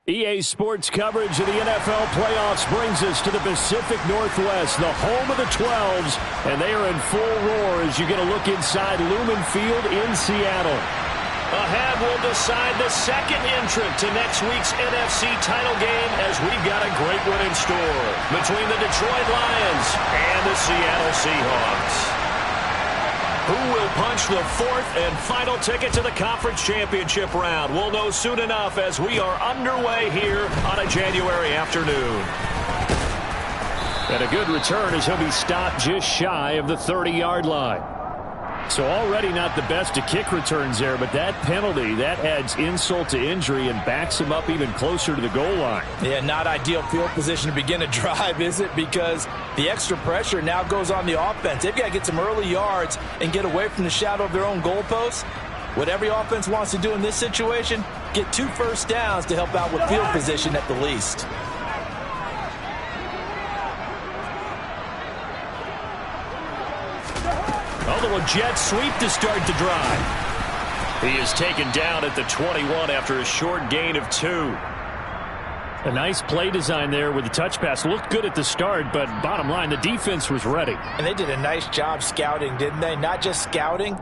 EA Sports coverage of the NFL playoffs brings us to the Pacific Northwest, the home of the 12s, and they are in full roar as you get a look inside Lumen Field in Seattle. Ahead, we'll decide the second entrant to next week's NFC title game as we've got a great one in store between the Detroit Lions and the Seattle Seahawks. Who will punch the fourth and final ticket to the conference championship round? We'll know soon enough as we are underway here on a January afternoon. And a good return as he'll be stopped just shy of the 30-yard line. So already not the best of kick returns there, but that penalty, that adds insult to injury and backs him up even closer to the goal line. Yeah, not ideal field position to begin a drive, is it? Because the extra pressure now goes on the offense. They've got to get some early yards and get away from the shadow of their own goalposts. What every offense wants to do in this situation, get 2 first downs to help out with field position at the least. A little jet sweep to start the drive. He is taken down at the 21 after a short gain of 2. A nice play design there with the touch pass. Looked good at the start, but bottom line, the defense was ready. And they did a nice job scouting, didn't they? Not just scouting,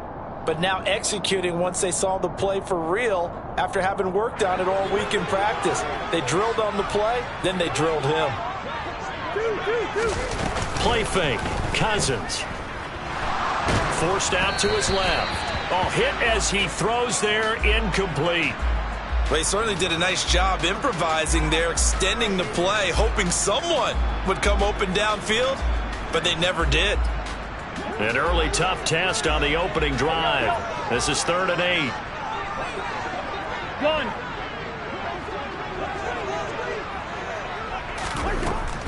but now executing once they saw the play for real after having worked on it all week in practice. They drilled on the play, then they drilled him. Play fake. Cousins. Forced out to his left. Oh, hit as he throws there, incomplete. Well, he certainly did a nice job improvising there, extending the play, hoping someone would come open downfield, but they never did. An early tough test on the opening drive. This is 3rd and 8. Gun.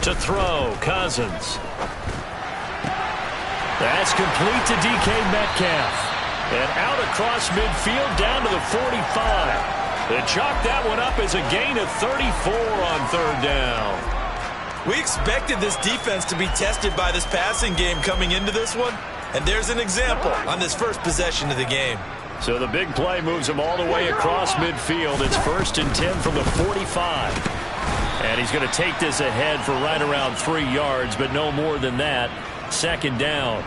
To throw, Cousins. That's complete to DK Metcalf. And out across midfield down to the 45. They chalked that one up as a gain of 34 on 3rd down. We expected this defense to be tested by this passing game coming into this one. And there's an example on this first possession of the game. So the big play moves him all the way across midfield. It's 1st and 10 from the 45. And he's going to take this ahead for right around 3 yards, but no more than that. 2nd down.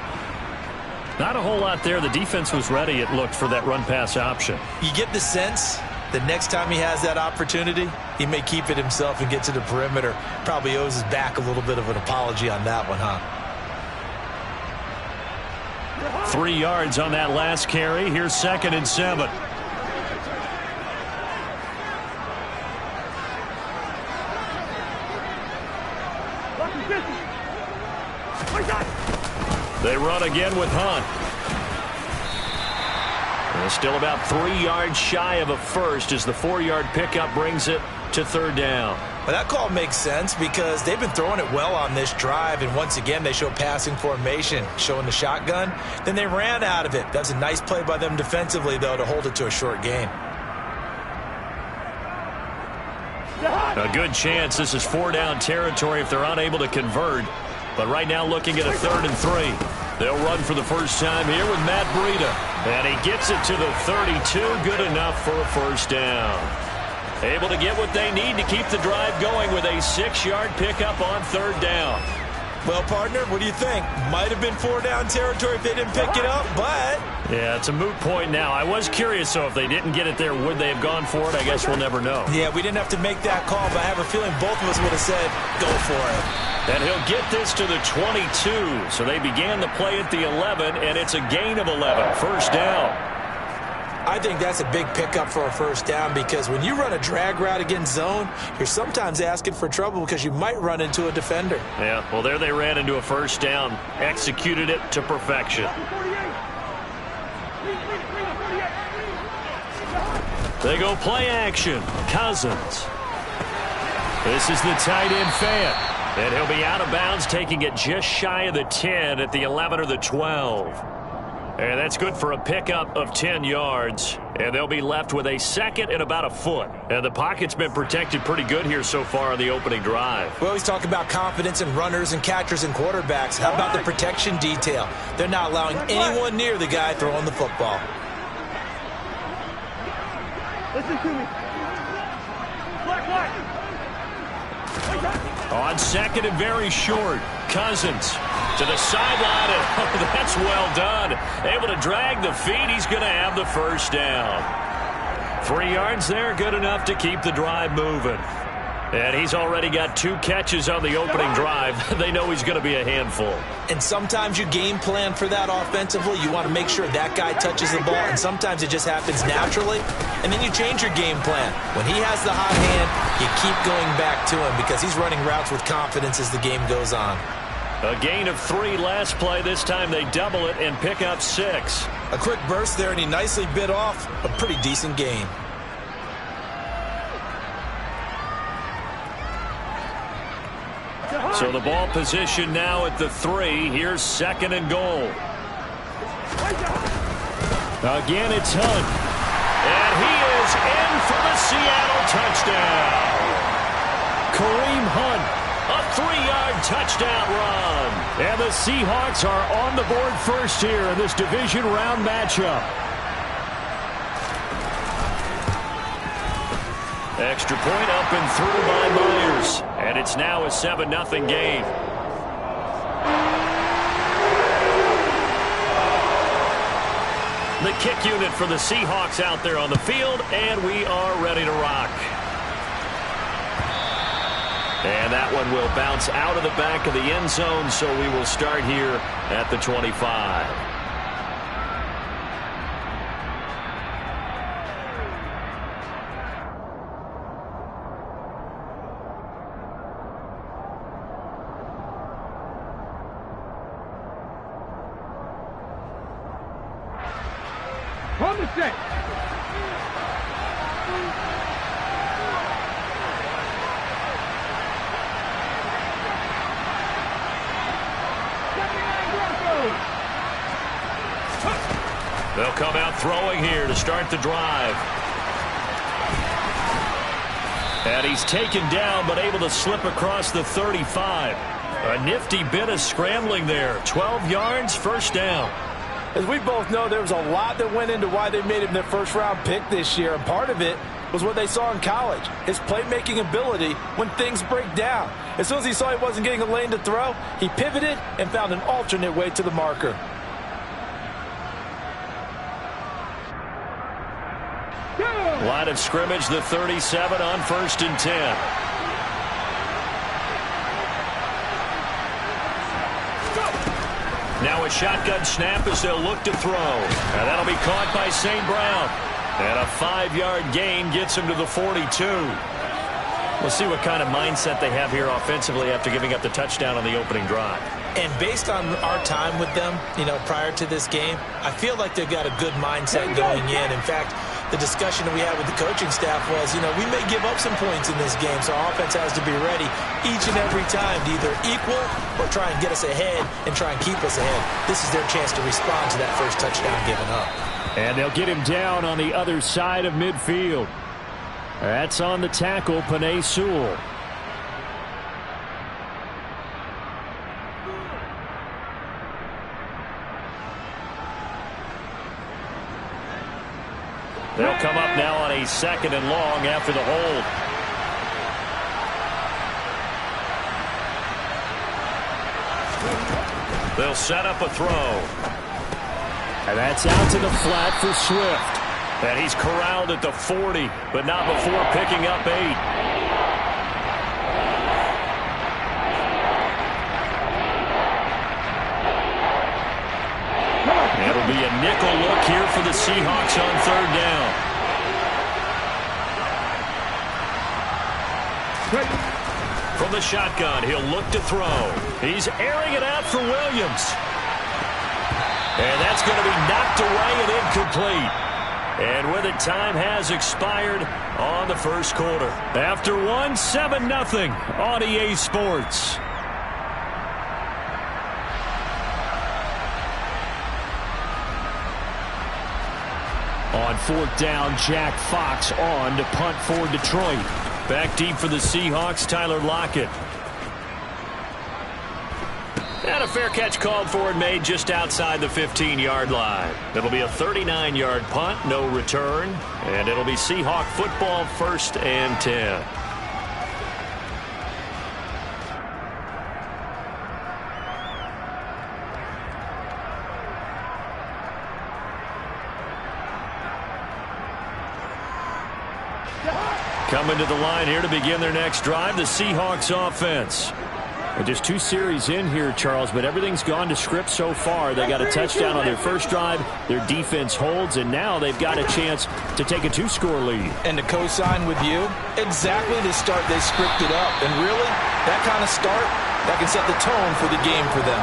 Not a whole lot there. The defense was ready, it looked, for that run-pass option. You get the sense that next time he has that opportunity, he may keep it himself and get to the perimeter. Probably owes his back a little bit of an apology on that one, huh? 3 yards on that last carry. Here's 2nd and 7. They run again with Hunt. And still about 3 yards shy of a first as the 4-yard pickup brings it to 3rd down. Well, that call makes sense because they've been throwing it well on this drive, and once again they show passing formation, showing the shotgun. Then they ran out of it. That's a nice play by them defensively, though, to hold it to a short gain. A good chance this is 4-down territory if they're unable to convert. But right now looking at a 3rd and 3. They'll run for the first time here with Matt Breida. And he gets it to the 32. Good enough for a 1st down. Able to get what they need to keep the drive going with a 6-yard pickup on 3rd down. Well, partner, what do you think? Might have been 4-down territory if they didn't pick it up, but... Yeah, it's a moot point now. I was curious, so if they didn't get it there, would they have gone for it? I guess we'll never know. Yeah, we didn't have to make that call, but I have a feeling both of us would have said, go for it. And he'll get this to the 22. So they began the play at the 11, and it's a gain of 11. 1st down. I think that's a big pickup for a 1st down because when you run a drag route against zone, you're sometimes asking for trouble because you might run into a defender. Yeah, well, there they ran into a 1st down. Executed it to perfection. They go play action. Cousins. This is the tight end Fant. And he'll be out of bounds, taking it just shy of the 10 at the 11 or the 12. And that's good for a pickup of 10 yards. And they'll be left with a 2nd and about a foot. And the pocket's been protected pretty good here so far on the opening drive. We always talk about confidence in runners and catchers and quarterbacks. How about the protection detail? They're not allowing anyone near the guy throwing the football. Listen to me. Black On second and very short, Cousins to the sideline, and oh, that's well done. Able to drag the feet. He's going to have the first down. 3 yards there, good enough to keep the drive moving. And he's already got 2 catches on the opening drive. They know he's going to be a handful. And sometimes you game plan for that offensively. You want to make sure that guy touches the ball, and sometimes it just happens naturally. And then you change your game plan. When he has the hot hand, you keep going back to him because he's running routes with confidence as the game goes on. A gain of 3 last play. This time they double it and pick up 6. A quick burst there, and he nicely bit off a pretty decent gain. So the ball position now at the 3. Here's second and goal. Again, it's Hunt. And he is in for the Seattle touchdown. Kareem Hunt, a 3-yard touchdown run. And the Seahawks are on the board first here in this division round matchup. Extra point up and through by Myers. And it's now a 7-0 game. The kick unit for the Seahawks out there on the field, and we are ready to rock. And that one will bounce out of the back of the end zone, so we will start here at the 25. From the set. They'll come out throwing here to start the drive. And he's taken down but able to slip across the 35. A nifty bit of scrambling there. 12 yards, first down. As we both know, there was a lot that went into why they made him their first-round pick this year, and part of it was what they saw in college, his playmaking ability when things break down. As soon as he saw he wasn't getting a lane to throw, he pivoted and found an alternate way to the marker. Line of scrimmage, the 37 on 1st and 10. Now a shotgun snap as they'll look to throw. And that'll be caught by St. Brown. And a 5-yard gain gets him to the 42. We'll see what kind of mindset they have here offensively after giving up the touchdown on the opening drive. And based on our time with them, prior to this game, I feel like they've got a good mindset going in. In fact, the discussion that we had with the coaching staff was, we may give up some points in this game, so our offense has to be ready each and every time to either equal or try and get us ahead and try and keep us ahead. This is their chance to respond to that first touchdown given up. And they'll get him down on the other side of midfield. That's on the tackle, Penei Sewell. They'll come up now on a 2nd and long after the hold. They'll set up a throw. And that's out to the flat for Swift. And he's corralled at the 40, but not before picking up 8. It'll be a nickel look here for the Seahawks on 3rd down. From the shotgun, he'll look to throw. He's airing it out for Williams. And that's going to be knocked away and incomplete. And with it, time has expired on the first quarter. After one, 7-0 on EA Sports. On 4th down, Jack Fox on to punt for Detroit. Back deep for the Seahawks, Tyler Lockett. And a fair catch called for and made just outside the 15-yard line. It'll be a 39-yard punt, no return. And it'll be Seahawk football, 1st and 10. Coming to the line here to begin their next drive, the Seahawks offense. Well, just 2 series in here, Charles, but everything's gone to script so far. They got a touchdown on their first drive. Their defense holds, and now they've got a chance to take a 2-score lead. And to co-sign with you, exactly the start they scripted up. And really, that kind of start, that can set the tone for the game for them.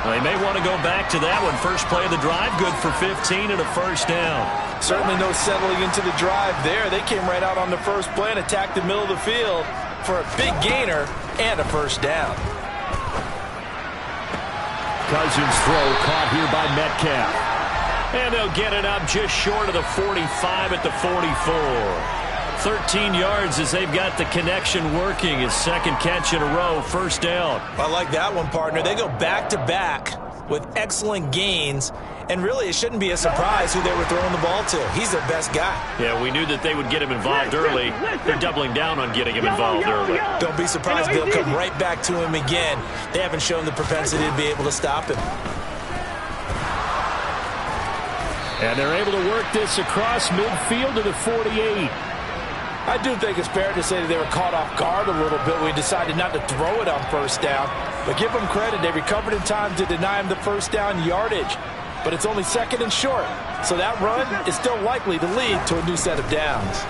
Well, they may want to go back to that one. First play of the drive, good for 15 and a first down. Certainly no settling into the drive there. They came right out on the first play and attacked the middle of the field for a big gainer and a first down. Cousins throw caught here by Metcalf. And they'll get it up just short of the 45 at the 44. 13 yards as they've got the connection working. His second catch in a row, first down. I like that one, partner. They go back-to-back with excellent gains. And really, it shouldn't be a surprise who they were throwing the ball to. He's their best guy. Yeah, we knew that they would get him involved early. They're doubling down on getting him involved early. Don't be surprised they'll come right back to him again. They haven't shown the propensity to be able to stop him. And they're able to work this across midfield to the 48. I do think it's fair to say that they were caught off guard a little bit when we decided not to throw it on first down. But give them credit. They recovered in time to deny him the first down yardage. But it's only second and short. So that run is still likely to lead to a new set of downs.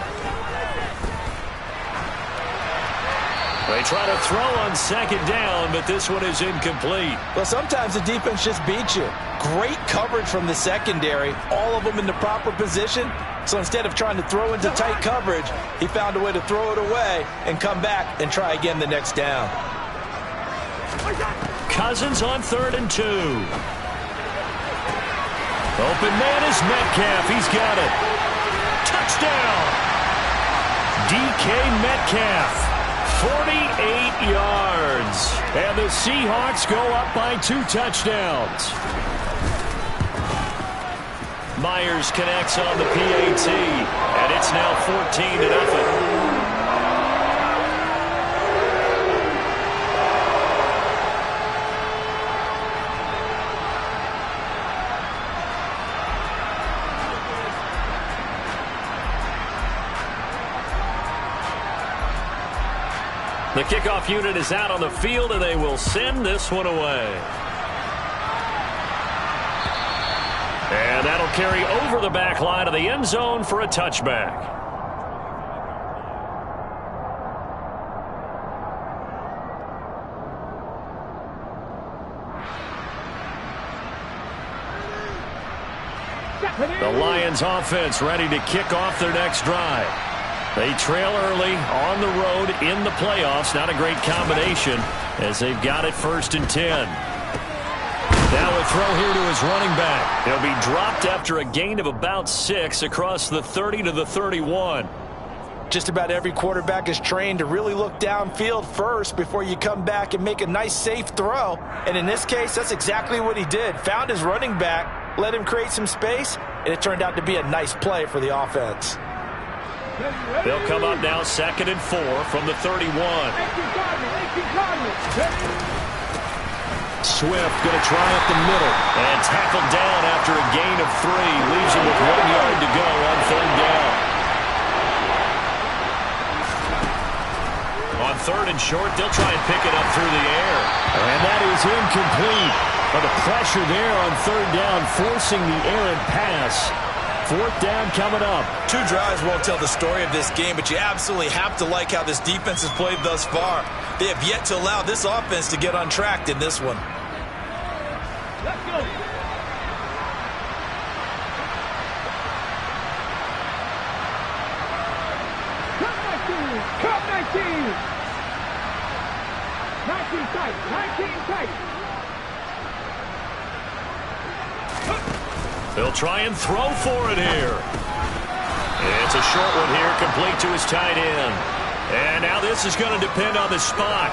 They try to throw on second down, but this one is incomplete. Well, sometimes the defense just beats you. Great coverage from the secondary, all of them in the proper position. So instead of trying to throw into tight coverage, he found a way to throw it away and come back and try again the next down. Cousins on 3rd and 2. Open man is Metcalf. He's got it. Touchdown. DK Metcalf. 48 yards. And the Seahawks go up by 2 touchdowns. Myers connects on the PAT. And it's now 14-0. The kickoff unit is out on the field, and they will send this one away. And that'll carry over the back line of the end zone for a touchback. The Lions offense ready to kick off their next drive. They trail early on the road in the playoffs. Not a great combination as they've got it 1st and 10. Now a throw here to his running back. He'll be dropped after a gain of about 6 across the 30 to the 31. Just about every quarterback is trained to really look downfield first before you come back and make a nice, safe throw. And in this case, that's exactly what he did. Found his running back, let him create some space, and it turned out to be a nice play for the offense. They'll come up now 2nd and 4 from the 31. Swift going to try up the middle and tackled down after a gain of 3. Leaves him with 1 yard to go on 3rd down. On 3rd and short, they'll try and pick it up through the air. And that is incomplete. But the pressure there on 3rd down, forcing the errant pass. 4th down coming up. 2 drives won't tell the story of this game, but you absolutely have to like how this defense has played thus far. They have yet to allow this offense to get untracked in this one. Let's go. Cut 19. 19 tight. 19 tight. They'll try and throw for it here. It's a short one here, complete to his tight end. And now this is going to depend on the spot.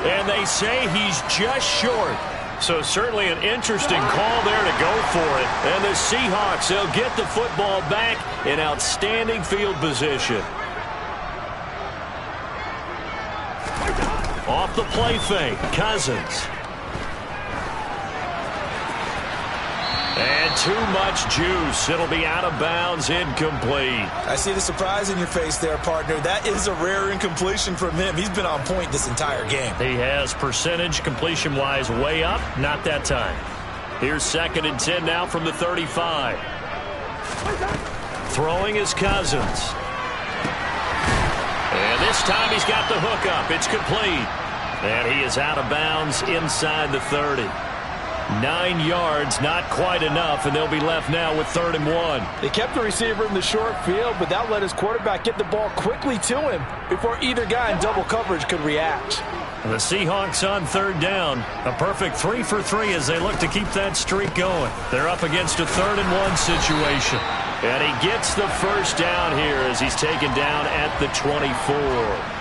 And they say he's just short. So certainly an interesting call there to go for it. And the Seahawks, they'll get the football back in outstanding field position. Off the play fake, Cousins. And too much juice. It'll be out of bounds, incomplete. I see the surprise in your face there, partner. That is a rare incompletion from him. He's been on point this entire game. He has percentage completion-wise way up. Not that time. Here's 2nd and 10 now from the 35. Throwing is Cousins. And this time he's got the hook up. It's complete. And he is out of bounds inside the 30. 9 yards, not quite enough, and they'll be left now with 3rd and 1. They kept the receiver in the short field, but that let his quarterback get the ball quickly to him before either guy in double coverage could react. The Seahawks on 3rd down. A perfect 3 for 3 as they look to keep that streak going. They're up against a 3rd and 1 situation. And he gets the first down here as he's taken down at the 24.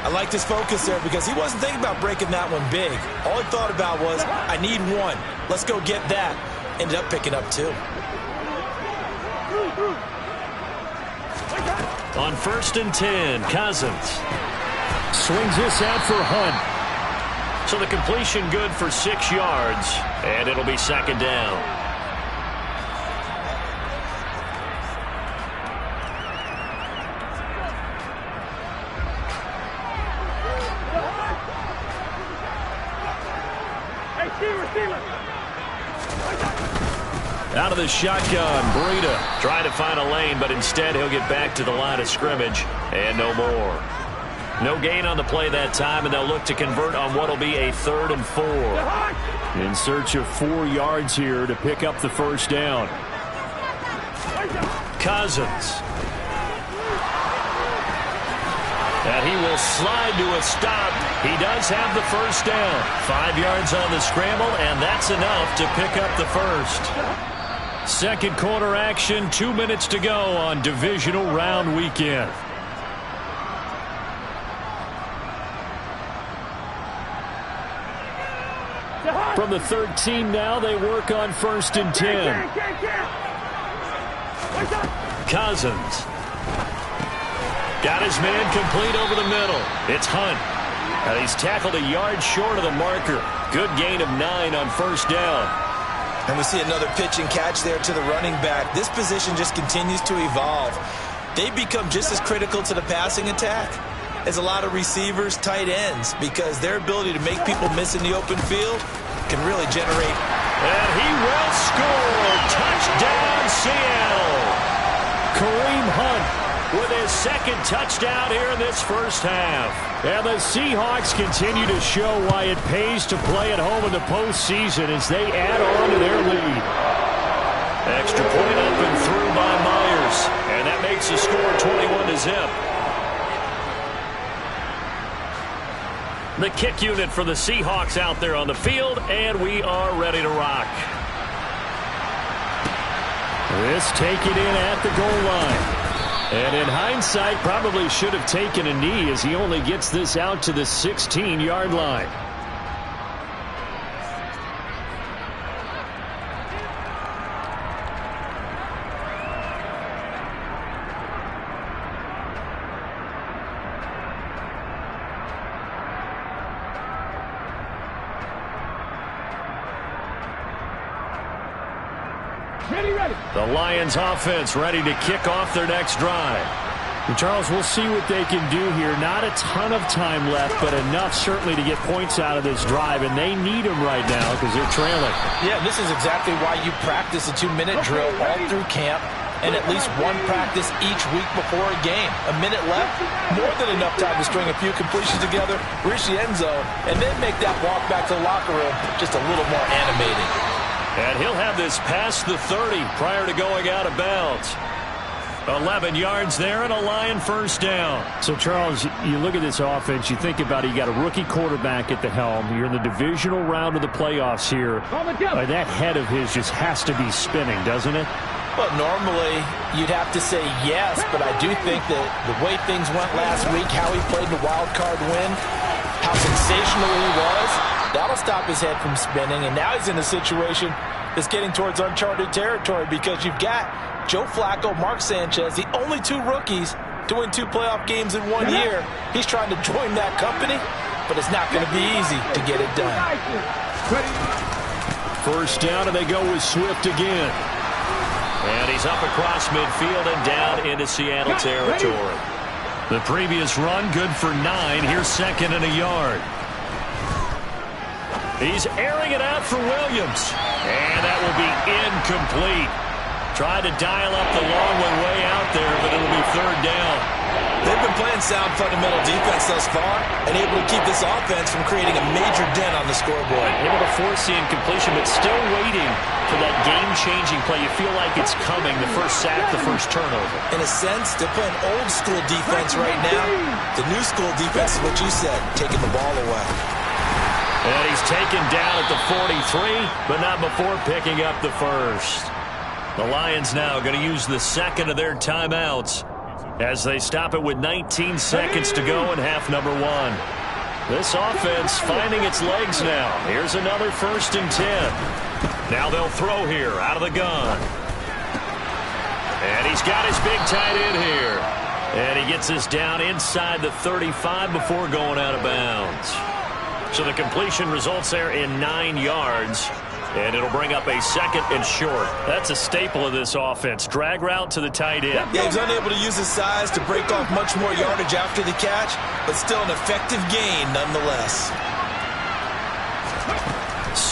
I liked his focus there because he wasn't thinking about breaking that one big. All he thought about was, I need one. Let's go get that. Ended up picking up 2. On 1st and 10, Cousins swings this out for Hunt. So the completion good for 6 yards, and it'll be 2nd down. Out of the shotgun, Breida trying to find a lane, but instead he'll get back to the line of scrimmage, and no more. No gain on the play that time, and they'll look to convert on what will be a 3rd and 4. In search of 4 yards here to pick up the first down. Cousins. And he will slide to a stop. He does have the first down. 5 yards on the scramble, and that's enough to pick up the first. Second quarter action, 2 minutes to go on divisional round weekend. From the 13 now, they work on 1st and 10. Cousins. Got his man complete over the middle. It's Hunt. And he's tackled a yard short of the marker. Good gain of 9 on 1st down. And we see another pitch and catch there to the running back. This position just continues to evolve. They become just as critical to the passing attack as a lot of receivers, tight ends, because their ability to make people miss in the open field can really generate. And he will score. Touchdown, Seattle. Kareem Hunt with his 2nd touchdown here in this first half. And the Seahawks continue to show why it pays to play at home in the postseason as they add on to their lead. Extra point up and through by Myers. And that makes the score 21-0. The kick unit for the Seahawks out there on the field, and we are ready to rock. This taken in at the goal line. And in hindsight, probably should have taken a knee as he only gets this out to the 16-yard line. The Lions offense ready to kick off their next drive. And Charles, we'll see what they can do here. Not a ton of time left, but enough certainly to get points out of this drive, and they need them right now because they're trailing. Yeah, this is exactly why you practice a 2-minute drill all through camp and at least one practice each week before a game. A minute left, more than enough time to string a few completions together, reach the end zone, and then make that walk back to the locker room just a little more animating. And he'll have this past the 30 prior to going out of bounds. 11 yards there and a Lion first down. So, Charles, you look at this offense, you think about it, you got a rookie quarterback at the helm. You're in the divisional round of the playoffs here. That head of his just has to be spinning, doesn't it? Well, normally you'd have to say yes, but I do think that the way things went last week, how he played in the wild card win, how sensational he was, that'll stop his head from spinning. And now he's in a situation that's getting towards uncharted territory because you've got Joe Flacco, Mark Sanchez, the only 2 rookies to win 2 playoff games in 1 year. He's trying to join that company, but it's not going to be easy to get it done. First down, and they go with Swift again. And he's up across midfield and down into Seattle territory. The previous run, good for 9. Here's second and a yard. He's airing it out for Williams. And that will be incomplete. Tried to dial up the long one way out there, but it'll be third down. They've been playing sound fundamental defense thus far and able to keep this offense from creating a major dent on the scoreboard. Able to force the incompletion, but still waiting for that game-changing play. You feel like it's coming, the first sack, the first turnover. In a sense, they're playing old-school defense right now. The new-school defense is what you said, taking the ball away. And he's taken down at the 43, but not before picking up the first. The Lions now going to use the second of their timeouts as they stop it with 19 seconds to go in half number 1. This offense finding its legs now. Here's another 1st and 10. Now they'll throw here out of the gun. And he's got his big tight end here. And he gets this down inside the 35 before going out of bounds. So the completion results there in 9 yards. And it'll bring up a second and short. That's a staple of this offense. Drag route to the tight end. Yeah, he's unable to use his size to break off much more yardage after the catch, but still an effective gain nonetheless.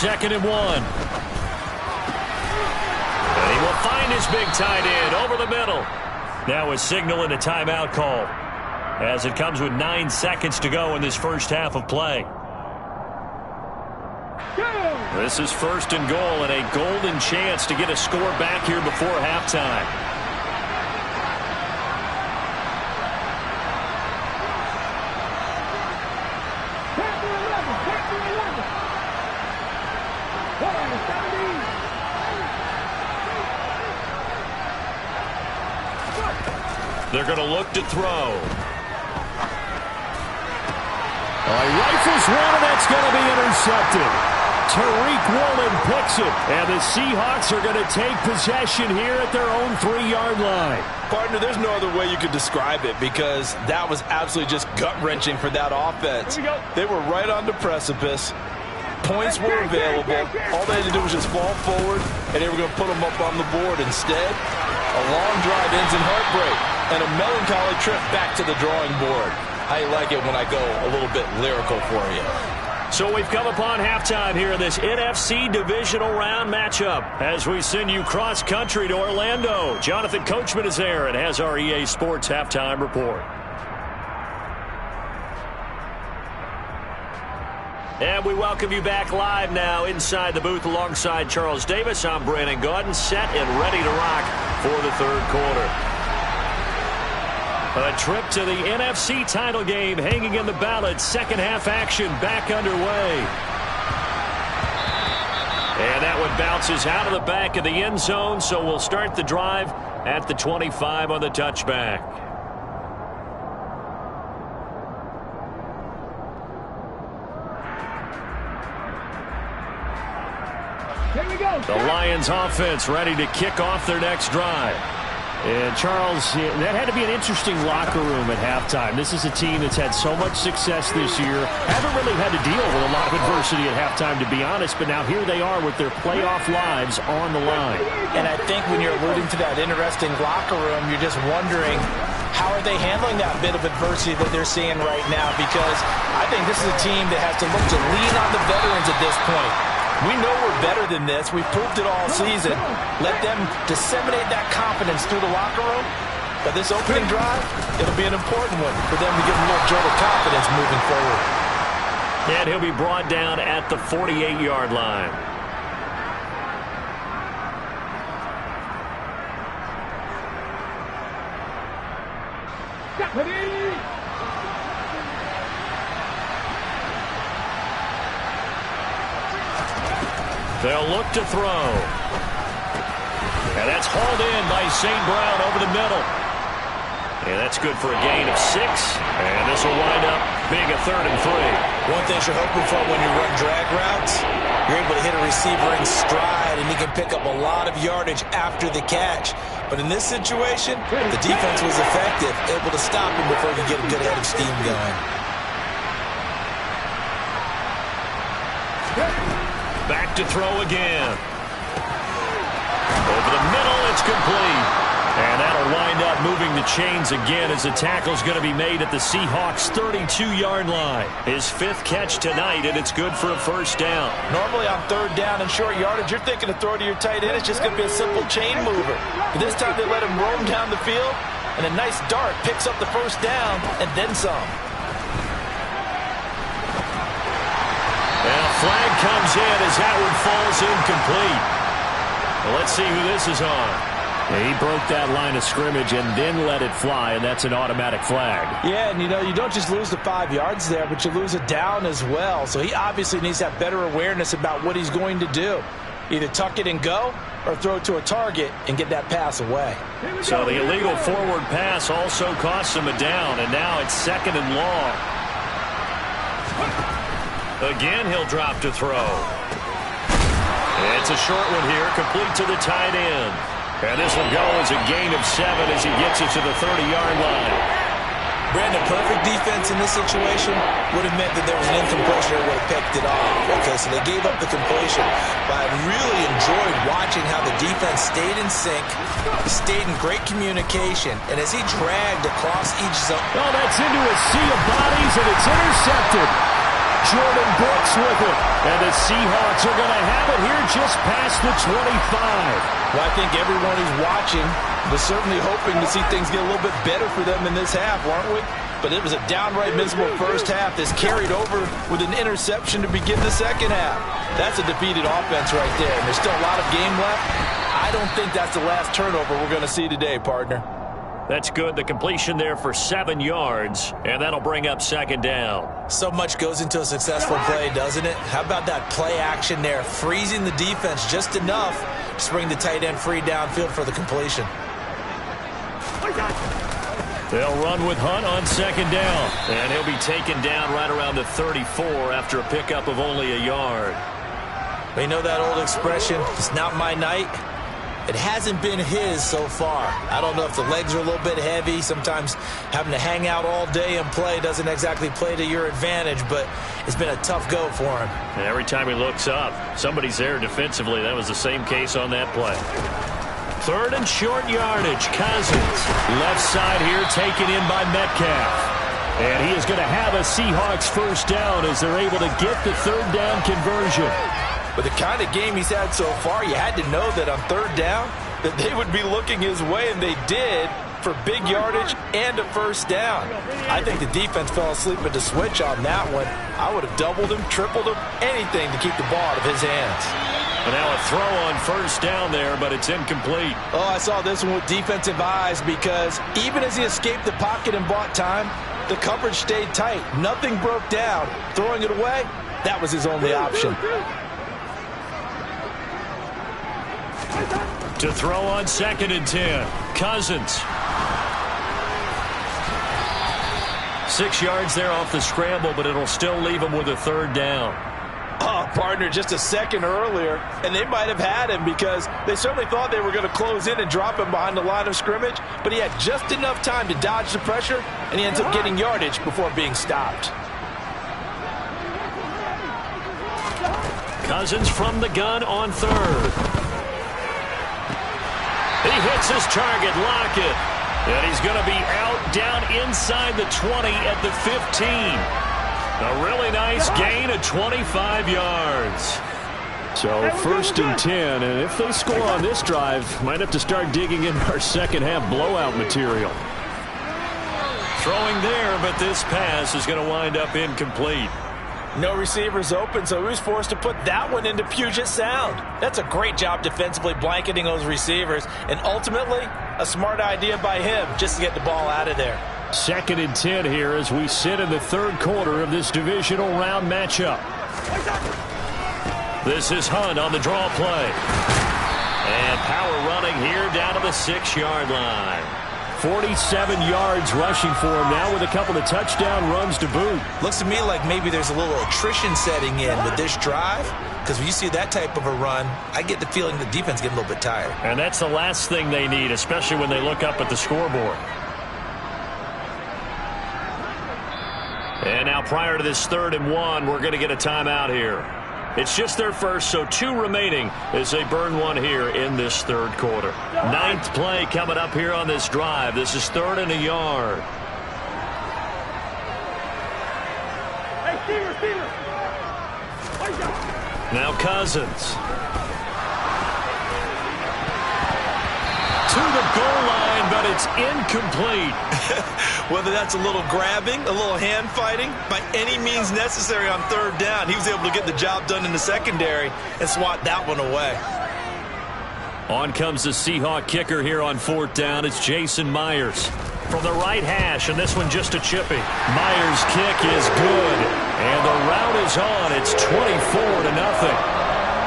2nd and 1. And he will find his big tight end over the middle. Now a signal and a timeout call as it comes with 9 seconds to go in this first half of play. This is 1st and goal and a golden chance to get a score back here before halftime. They're going to look to throw. He rifles one, and that's going to be intercepted. Tariq Woolen picks it, and the Seahawks are going to take possession here at their own 3-yard line. Partner, there's no other way you could describe it because that was absolutely just gut-wrenching for that offense. They were right on the precipice. Points were available. All they had to do was just fall forward, and they were going to put them up on the board. Instead, a long drive ends in heartbreak and a melancholy trip back to the drawing board. I like it when I go a little bit lyrical for you. So we've come upon halftime here in this NFC divisional round matchup as we send you cross-country to Orlando. Jonathan Coachman is there and has our EA Sports halftime report. And we welcome you back live now inside the booth alongside Charles Davis. I'm Brandon Gaudin, set and ready to rock for the third quarter. A trip to the NFC title game hanging in the balance. Second half action back underway. And that one bounces out of the back of the end zone, so we'll start the drive at the 25 on the touchback. Here we go. The Lions offense ready to kick off their next drive. And, Charles, that had to be an interesting locker room at halftime. This is a team that's had so much success this year. Haven't really had to deal with a lot of adversity at halftime, to be honest. But now here they are with their playoff lives on the line. And I think when you're alluding to that interesting locker room, you're just wondering, how are they handling that bit of adversity that they're seeing right now? Because I think this is a team that has to look to lean on the veterans at this point. We know we're better than this. We've proved it all season. Let them disseminate that confidence through the locker room. But this opening drive, it'll be an important one for them to give them a little jolt of confidence moving forward. And he'll be brought down at the 48-yard line. They'll look to throw. And that's hauled in by St. Brown over the middle. And that's good for a gain of 6. And this will wind up being a 3rd and 3. One thing you're hoping for when you run drag routes, you're able to hit a receiver in stride, and he can pick up a lot of yardage after the catch. But in this situation, the defense was effective, able to stop him before he could get a good head of steam going. Back to throw again. Over the middle, it's complete. And that'll wind up moving the chains again as the tackle's going to be made at the Seahawks' 32-yard line. His 5th catch tonight, and it's good for a first down. Normally on 3rd down and short yardage, you're thinking to throw to your tight end. It's just going to be a simple chain mover. But this time they let him roam down the field, and a nice dart picks up the first down and then some. And a flag comes in as that one falls incomplete. Well, let's see who this is on. He broke that line of scrimmage and then let it fly, and that's an automatic flag. Yeah, and you don't just lose the 5 yards there, but you lose a down as well. So he obviously needs to have better awareness about what he's going to do. Either tuck it and go or throw it to a target and get that pass away. So the illegal forward pass also costs him a down, and now it's 2nd and long. Again, he'll drop to throw. It's a short one here, complete to the tight end. And this will go as a gain of 7 as he gets it to the 30-yard line. Brandon, perfect defense in this situation would have meant that there was an incompletion or would have picked it off. Okay, so they gave up the completion. But I really enjoyed watching how the defense stayed in sync, stayed in great communication, and as he dragged across each zone. Oh, that's into a sea of bodies, and it's intercepted. Jordan Brooks with it. And the Seahawks are going to have it here just past the 25. Well, I think everyone who's watching was certainly hoping to see things get a little bit better for them in this half, aren't we? But it was a downright miserable first half that's carried over with an interception to begin the second half. That's a defeated offense right there, and there's still a lot of game left. I don't think that's the last turnover we're going to see today, partner. That's good. The completion there for 7 yards, and that'll bring up 2nd down. So much goes into a successful play, doesn't it? How about that play action there, freezing the defense just enough to bring the tight end free downfield for the completion. They'll run with Hunt on 2nd down, and he'll be taken down right around the 34 after a pickup of only a yard. You know that old expression, it's not my night? It hasn't been his so far. I don't know if the legs are a little bit heavy. Sometimes having to hang out all day and play doesn't exactly play to your advantage, but it's been a tough go for him. And every time he looks up, somebody's there defensively. That was the same case on that play. 3rd and short yardage. Cousins. Left side here taken in by Metcalf. And he is going to have a Seahawks first down as they're able to get the 3rd down conversion. With the kind of game he's had so far, you had to know that on 3rd down that they would be looking his way, and they did for big yardage and a first down. I think the defense fell asleep at the switch on that one. I would have doubled him, tripled him, anything to keep the ball out of his hands. And now a throw on first down there, but it's incomplete. Oh, I saw this one with defensive eyes because even as he escaped the pocket and bought time, the coverage stayed tight. Nothing broke down. Throwing it away, that was his only option. To throw on 2nd and 10. Cousins. 6 yards there off the scramble, but it'll still leave him with a 3rd down. Oh, partner, just a second earlier, and they might have had him because they certainly thought they were going to close in and drop him behind the line of scrimmage, but he had just enough time to dodge the pressure, and he ends up getting yardage before being stopped. Cousins from the gun on 3rd. He hits his target, Lockett. And he's going to be out down inside the 20 at the 15. A really nice gain of 25 yards. So 1st and 10, and if they score on this drive, might have to start digging in our second half blowout material. Throwing there, but this pass is going to wind up incomplete. No receivers open, so he was forced to put that one into Puget Sound. That's a great job defensively blanketing those receivers, and ultimately a smart idea by him just to get the ball out of there. 2nd and 10 here as we sit in the 3rd quarter of this divisional round matchup. This is Hunt on the draw play. And power running here down to the 6-yard line. 47 yards rushing for him now with a couple of touchdown runs to boot. Looks to me like maybe there's a little attrition setting in with this drive, because when you see that type of a run, I get the feeling the defense getting a little bit tired. And that's the last thing they need, especially when they look up at the scoreboard. And now prior to this 3rd and 1, we're going to get a timeout here. It's just their first, so 2 remaining as they burn one here in this third quarter. 9th play coming up here on this drive. This is 3rd and a yard. Now Cousins. To the goal line, but it's incomplete. Whether that's a little grabbing, a little hand fighting, by any means necessary on 3rd down, he was able to get the job done in the secondary and swat that one away. On comes the Seahawk kicker here on 4th down. It's Jason Myers from the right hash, and this one just a chippy. Myers' kick is good, and the route is on. It's 24-0.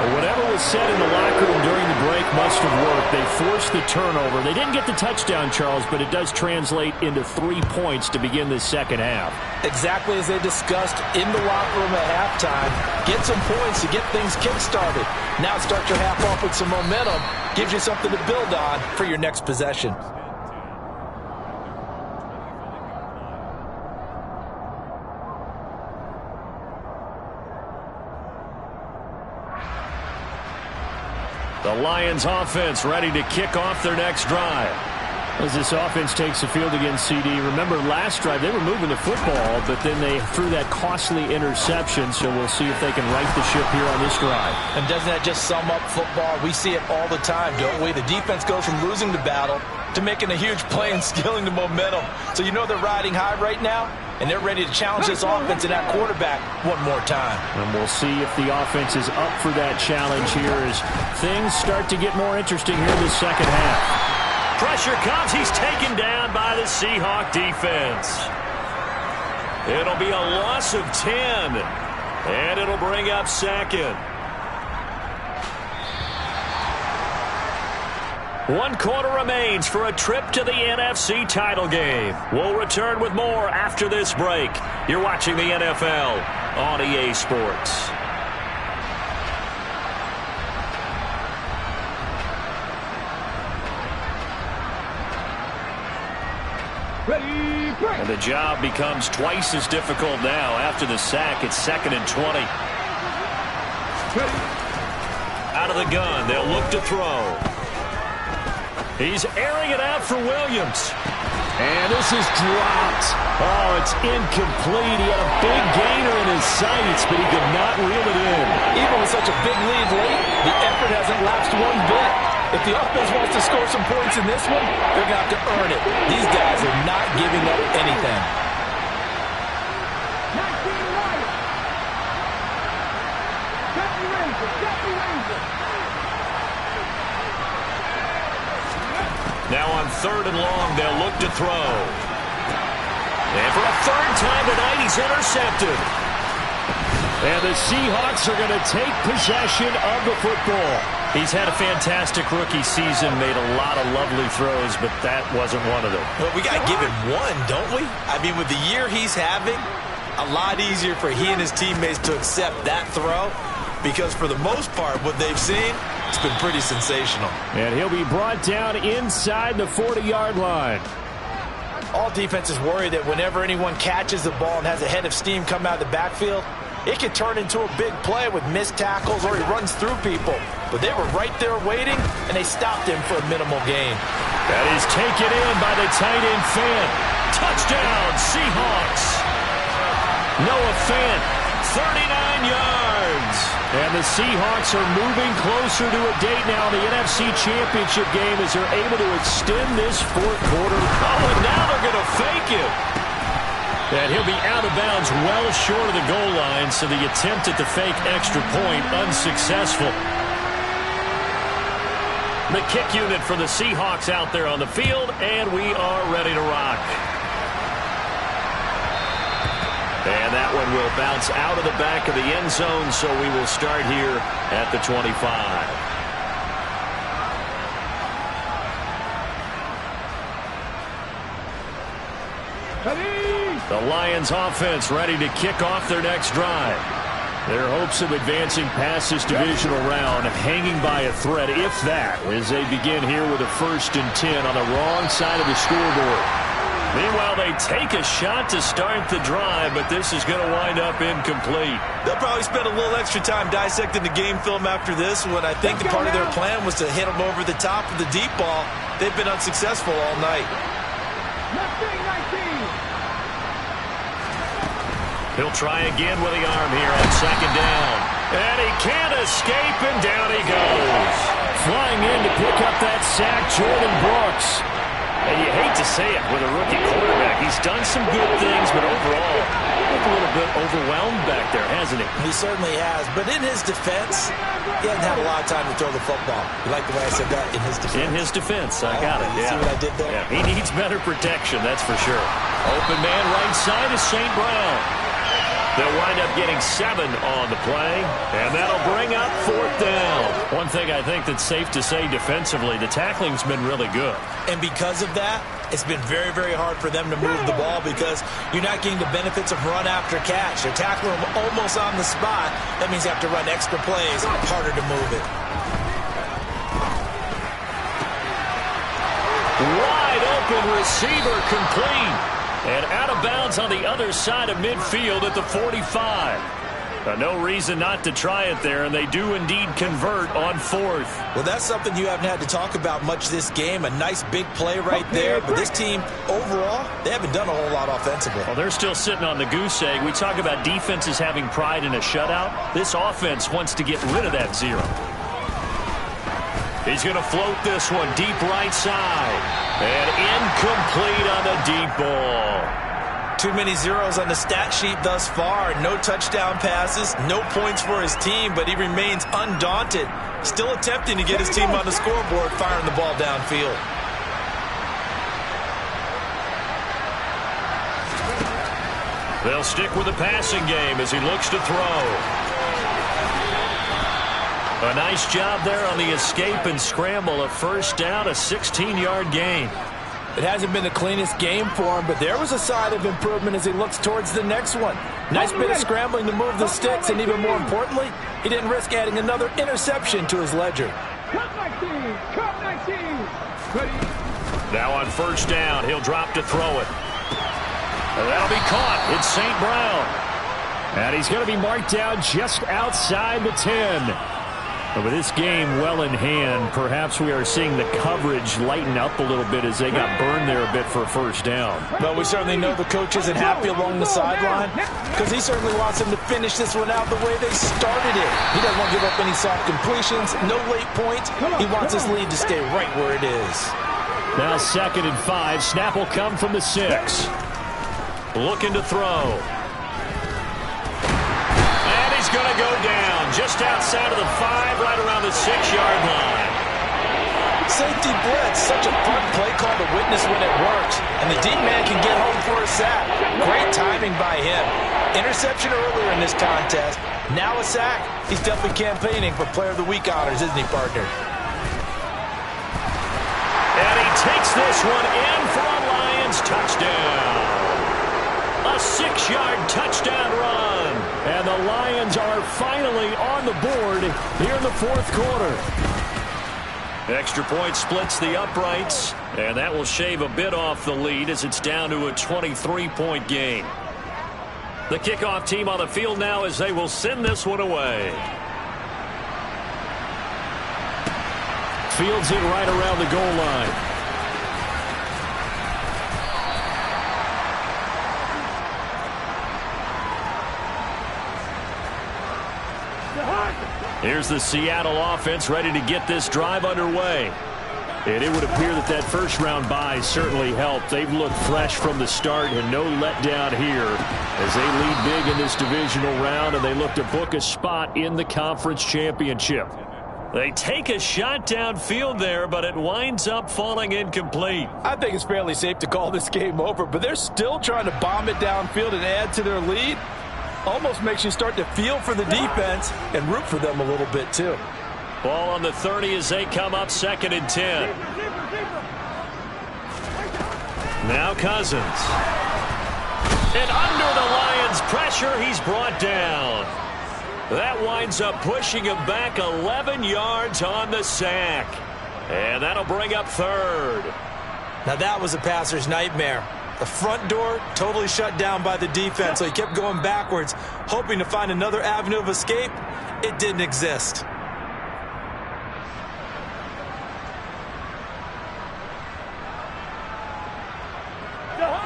Whatever was said in the locker room during the break must have worked. They forced the turnover. They didn't get the touchdown, Charles, but it does translate into 3 points to begin this second half. Exactly as they discussed in the locker room at halftime. Get some points to get things kick-started. Now start your half off with some momentum. Gives you something to build on for your next possession. The Lions offense ready to kick off their next drive. As this offense takes the field against CD, remember last drive they were moving the football, but then they threw that costly interception, so we'll see if they can right the ship here on this drive. And doesn't that just sum up football? We see it all the time, don't we? The defense goes from losing the battle to making a huge play and stealing the momentum. So you know they're riding high right now, and they're ready to challenge this offense and that quarterback one more time. And we'll see if the offense is up for that challenge here as things start to get more interesting here in the second half. Pressure comes. He's taken down by the Seahawk defense. It'll be a loss of 10, and it'll bring up 2nd. 1 quarter remains for a trip to the NFC title game. We'll return with more after this break. You're watching the NFL on EA Sports. And the job becomes twice as difficult now. After the sack, it's 2nd and 20. Out of the gun, they'll look to throw. He's airing it out for Williams. And this is dropped. Oh, it's incomplete. He had a big gainer in his sights, but he could not reel it in. Even with such a big lead late, the effort hasn't lapsed one bit. If the offense wants to score some points in this one, they're going to have to earn it. These guys are not giving up anything. Now on 3rd and long, they'll look to throw. And for a 3rd time tonight, he's intercepted. And the Seahawks are going to take possession of the football. He's had a fantastic rookie season, made a lot of lovely throws, but that wasn't one of them. Well, we got to give him one, don't we? I mean, with the year he's having, a lot easier for he and his teammates to accept that throw because for the most part, what they've seen, it's been pretty sensational. And he'll be brought down inside the 40-yard line. All defenses worry that whenever anyone catches the ball and has a head of steam come out of the backfield, it can turn into a big play with missed tackles or he runs through people. But they were right there waiting, and they stopped him for a minimal gain. That is taken in by the tight end Fant. Touchdown, Seahawks. Noah Fant, 39 yards. And the Seahawks are moving closer to a date now in the NFC Championship game as they're able to extend this 4th quarter. Oh, and now they're going to fake it. And he'll be out of bounds well short of the goal line, so the attempt at the fake extra point unsuccessful. The kick unit for the Seahawks out there on the field, and we are ready to rock. And that one will bounce out of the back of the end zone, so we will start here at the 25. The Lions offense ready to kick off their next drive. Their hopes of advancing past this divisional round hanging by a thread, if that, as they begin here with a 1st and 10 on the wrong side of the scoreboard. Meanwhile, they take a shot to start the drive, but this is going to wind up incomplete. They'll probably spend a little extra time dissecting the game film after this one. I think the part of their plan was to hit them over the top of the deep ball. They've been unsuccessful all night. He'll try again with the arm here on second down. And he can't escape, and down he goes. Flying in to pick up that sack, Jordan Brooks. And you hate to say it with a rookie quarterback. He's done some good things, but overall, a little bit overwhelmed back there, hasn't he? He certainly has. But in his defense, he hasn't had a lot of time to throw the football. You like the way I said that? In his defense. In his defense. I got it. You see what I did there? Yeah, he needs better protection, that's for sure. Open man right side is St. Brown. They'll wind up getting 7 on the play, and that'll bring up 4th down. One thing I think that's safe to say defensively, the tackling's been really good. And because of that, it's been very, very hard for them to move the ball because you're not getting the benefits of run after catch. They're tackling them almost on the spot. That means you have to run extra plays, harder to move it. Wide open receiver complete. And out of bounds on the other side of midfield at the 45. No reason not to try it there, and they do indeed convert on 4th. Well, that's something you haven't had to talk about much this game. A nice big play right there. But this team, overall, they haven't done a whole lot offensively. Well, they're still sitting on the goose egg. We talk about defenses having pride in a shutout. This offense wants to get rid of that 0. He's going to float this one deep right side. And incomplete on the deep ball. Too many zeros on the stat sheet thus far. No touchdown passes, no points for his team, but he remains undaunted. Still attempting to get his team on the scoreboard, firing the ball downfield. They'll stick with the passing game as he looks to throw. A nice job there on the escape and scramble. A first down, a 16-yard gain. It hasn't been the cleanest game for him, but there was a sign of improvement as he looks towards the next one. Nice bit of scrambling to move the sticks, and even more importantly, he didn't risk adding another interception to his ledger. Now on first down, he'll drop to throw it. And that'll be caught. It's St. Brown. And he's going to be marked down just outside the 10. But with this game well in hand, perhaps we are seeing the coverage lighten up a little bit as they got burned there a bit for a first down. But we certainly know the coach isn't happy along the sideline because he certainly wants them to finish this one out the way they started it. He doesn't want to give up any soft completions, no late points. He wants his lead to stay right where it is. Now 2nd and 5. Snap will come from the 6. Looking to throw. He's going to go down just outside of the 5, right around the 6-yard line. Safety blitz, such a fun play call to witness when it works. And the deep man can get home for a sack. Great timing by him. Interception earlier in this contest. Now a sack. He's definitely campaigning for Player of the Week honors, isn't he, partner? And he takes this one in for a Lions touchdown. A 6-yard touchdown run. And the Lions are finally on the board here in the 4th quarter. Extra point splits the uprights, and that will shave a bit off the lead as it's down to a 23-point game. The kickoff team on the field now as they will send this one away. Fields it right around the goal line. Here's the Seattle offense ready to get this drive underway. And it would appear that that first-round bye certainly helped. They've looked fresh from the start and no letdown here as they lead big in this divisional round, and they look to book a spot in the conference championship. They take a shot downfield there, but it winds up falling incomplete. I think it's fairly safe to call this game over, but they're still trying to bomb it downfield and add to their lead. Almost makes you start to feel for the defense and root for them a little bit, too. Ball on the 30 as they come up 2nd and 10. Now Cousins. And under the Lions' pressure, he's brought down. That winds up pushing him back 11 yards on the sack. And that'll bring up 3rd. Now that was a passer's nightmare. The front door totally shut down by the defense, so he kept going backwards, hoping to find another avenue of escape. It didn't exist.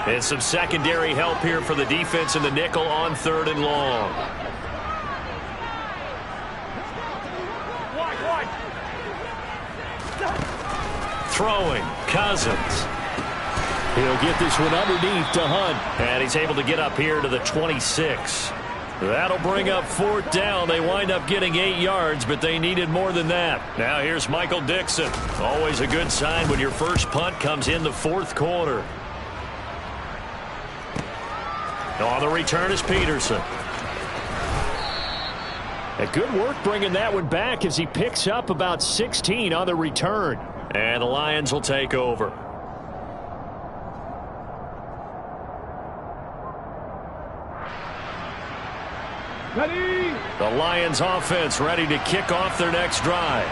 And some secondary help here for the defense in the nickel on 3rd and long. Throwing, Cousins. He'll get this one underneath to Hunt. And he's able to get up here to the 26. That'll bring up 4th down. They wind up getting 8 yards, but they needed more than that. Now here's Michael Dixon. Always a good sign when your first punt comes in the 4th quarter. On the return is Peterson. A good work bringing that one back as he picks up about 16 on the return. And the Lions will take over. Ready. The Lions offense ready to kick off their next drive.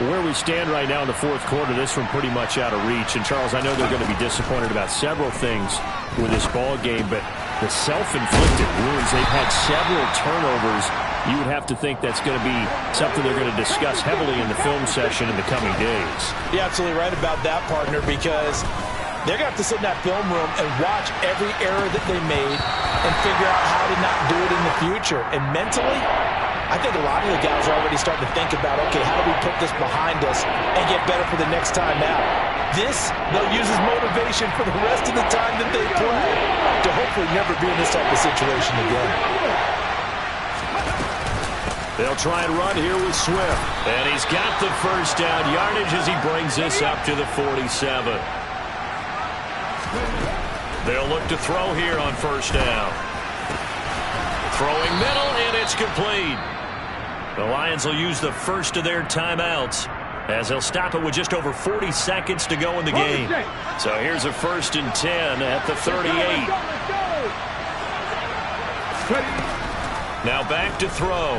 Where we stand right now in the 4th quarter, this one pretty much out of reach. And, Charles, I know they're going to be disappointed about several things with this ball game, but the self-inflicted wounds, they've had several turnovers. You would have to think that's going to be something they're going to discuss heavily in the film session in the coming days. You're absolutely right about that, partner, because they're going to have to sit in that film room and watch every error that they made and figure out how to not do it in the future. And mentally, I think a lot of the guys are already starting to think about, okay, how do we put this behind us and get better for the next time out? This, they'll use as motivation for the rest of the time that they play to hopefully never be in this type of situation again. They'll try and run here with Swift. And he's got the first down yardage as he brings this up to the 47. They'll look to throw here on 1st down. Throwing middle, and it's complete. The Lions will use the first of their timeouts as they'll stop it with just over 40 seconds to go in the game. So here's a 1st and 10 at the 38. Now back to throw.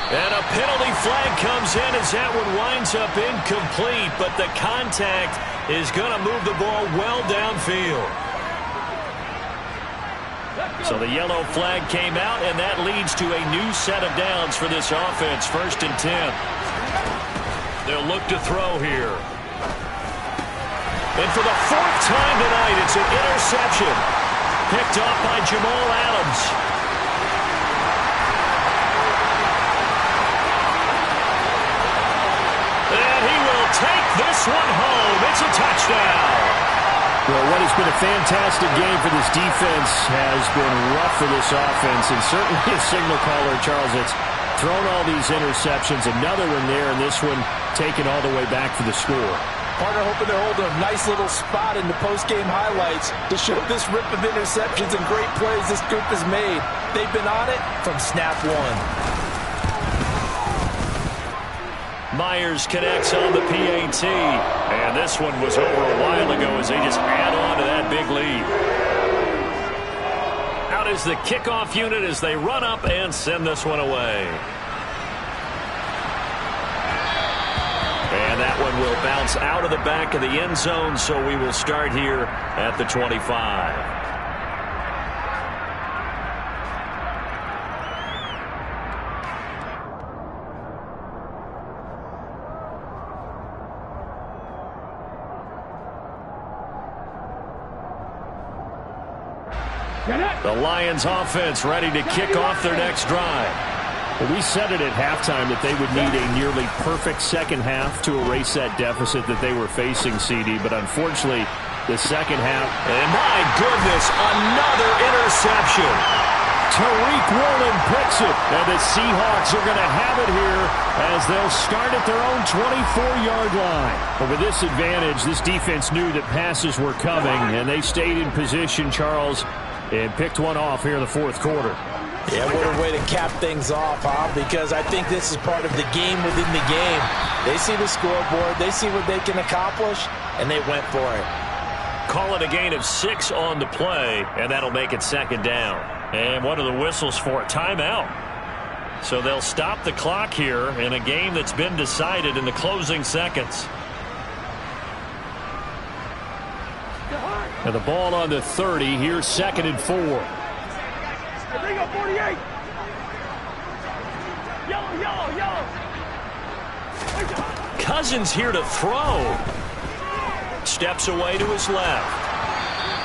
And a penalty flag comes in as that one winds up incomplete, but the contact is going to move the ball well downfield. So the yellow flag came out, and that leads to a new set of downs for this offense. 1st and 10. They'll look to throw here. And for the 4th time tonight, it's an interception. Picked off by Jamal Adams. And he will take this one home. It's a touchdown. Well, what has been a fantastic game for this defense has been rough for this offense, and certainly a signal caller, Charles, it's thrown all these interceptions. Another one there, and this one taken all the way back for the score. Partner hoping they're holding a nice little spot in the post-game highlights to show this rip of interceptions and great plays this group has made. They've been on it from snap one. Myers connects on the PAT. And this one was over a while ago as they just add on to that big lead. Out is the kickoff unit as they run up and send this one away. And that one will bounce out of the back of the end zone, so we will start here at the 25. The Lions offense ready to kick off their next drive. Well, we said it at halftime that they would need a nearly perfect second half to erase that deficit that they were facing, CD. But unfortunately, the second half, and my goodness, another interception. Tariq Woolen picks it, and the Seahawks are going to have it here as they'll start at their own 24-yard line. But with this advantage, this defense knew that passes were coming, and they stayed in position, Charles, and picked one off here in the 4th quarter. Yeah, what a way to cap things off, huh? Because I think this is part of the game within the game. They see the scoreboard, they see what they can accomplish, and they went for it. Call it a gain of 6 on the play, and that'll make it 2nd down. And what are the whistles for? Timeout. So they'll stop the clock here in a game that's been decided in the closing seconds. And the ball on the 30. Here's 2nd and 4. There you go, 48. Yellow. Cousins here to throw. Steps away to his left.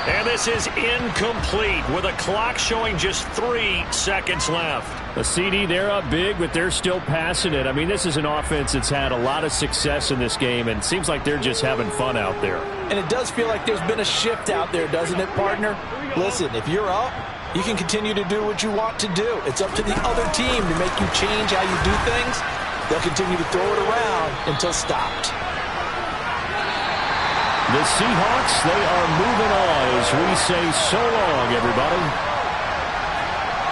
And this is incomplete with a clock showing just 3 seconds left. The CD, they're up big, but they're still passing it. I mean, this is an offense that's had a lot of success in this game, and it seems like they're just having fun out there. And it does feel like there's been a shift out there, doesn't it, partner? Listen, if you're up, you can continue to do what you want to do. It's up to the other team to make you change how you do things. They'll continue to throw it around until stopped. The Seahawks, they are moving on as we say so long, everybody.